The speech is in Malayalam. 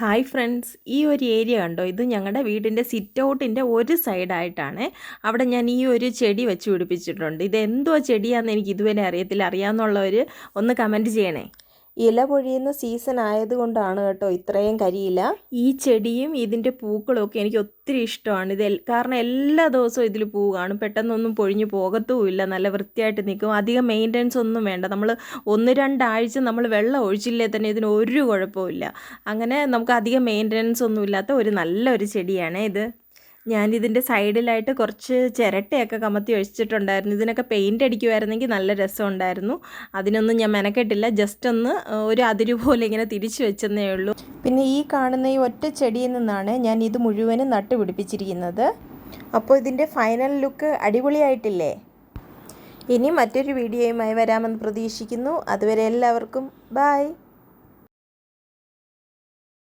ഹായ് ഫ്രണ്ട്സ്, ഈ ഒരു ഏരിയ കണ്ടോ? ഇത് ഞങ്ങളുടെ വീടിൻ്റെ സിറ്റ് ഔട്ടിൻ്റെ ഒരു സൈഡായിട്ടാണ്. അവിടെ ഞാൻ ഈ ഒരു ചെടി വെച്ച് പിടിപ്പിച്ചിട്ടുണ്ട്. ഇത് എന്തോ ചെടിയാണെന്ന് എനിക്ക് ഇതുവരെ അറിയത്തില്ല. അറിയാമെന്നുള്ളവർ ഒന്ന് കമൻറ്റ് ചെയ്യണേ. ഇല പൊഴിയുന്ന സീസൺ ആയതുകൊണ്ടാണ് കേട്ടോ ഇത്രയും കരിയില. ഈ ചെടിയും ഇതിൻ്റെ പൂക്കളും ഒക്കെ എനിക്ക് ഒത്തിരി ഇഷ്ടമാണ്. കാരണം എല്ലാ ദിവസവും ഇതിൽ പൂ കാണും. പെട്ടെന്നൊന്നും പൊഴിഞ്ഞു പോകത്തുമില്ല. നല്ല വൃത്തിയായിട്ട് നിൽക്കും. അധികം മെയിൻ്റനൻസ് ഒന്നും വേണ്ട. നമ്മൾ 1-2 ആഴ്ച നമ്മൾ വെള്ളം ഒഴിച്ചില്ലേ തന്നെ ഇതിന് ഒരു കുഴപ്പമില്ല. അങ്ങനെ നമുക്ക് അധികം മെയിൻ്റനൻസ് ഒന്നും ഇല്ലാത്ത ഒരു നല്ലൊരു ചെടിയാണ് ഇത്. ഞാനിതിൻ്റെ സൈഡിലായിട്ട് കുറച്ച് ചിരട്ടയൊക്കെ കമത്തി വെച്ചിട്ടുണ്ടായിരുന്നു. ഇതിനൊക്കെ പെയിൻ്റ് അടിക്കുമായിരുന്നെങ്കിൽ നല്ല രസമുണ്ടായിരുന്നു. അതിനൊന്നും ഞാൻ മെനക്കെട്ടില്ല. ജസ്റ്റ് ഒന്ന് ഒരു അതിരു പോലെ ഇങ്ങനെ തിരിച്ചു വെച്ചെന്നേ ഉള്ളൂ. പിന്നെ ഈ കാണുന്ന ഈ ഒറ്റ ചെടിയിൽ നിന്നാണ് ഞാൻ ഇത് മുഴുവനും നട്ടുപിടിപ്പിച്ചിരിക്കുന്നത്. അപ്പോൾ ഇതിൻ്റെ ഫൈനൽ ലുക്ക് അടിപൊളിയായിട്ടില്ലേ? ഇനി മറ്റൊരു വീഡിയോയുമായി വരാമെന്ന് പ്രതീക്ഷിക്കുന്നു. അതുവരെ എല്ലാവർക്കും ബൈ.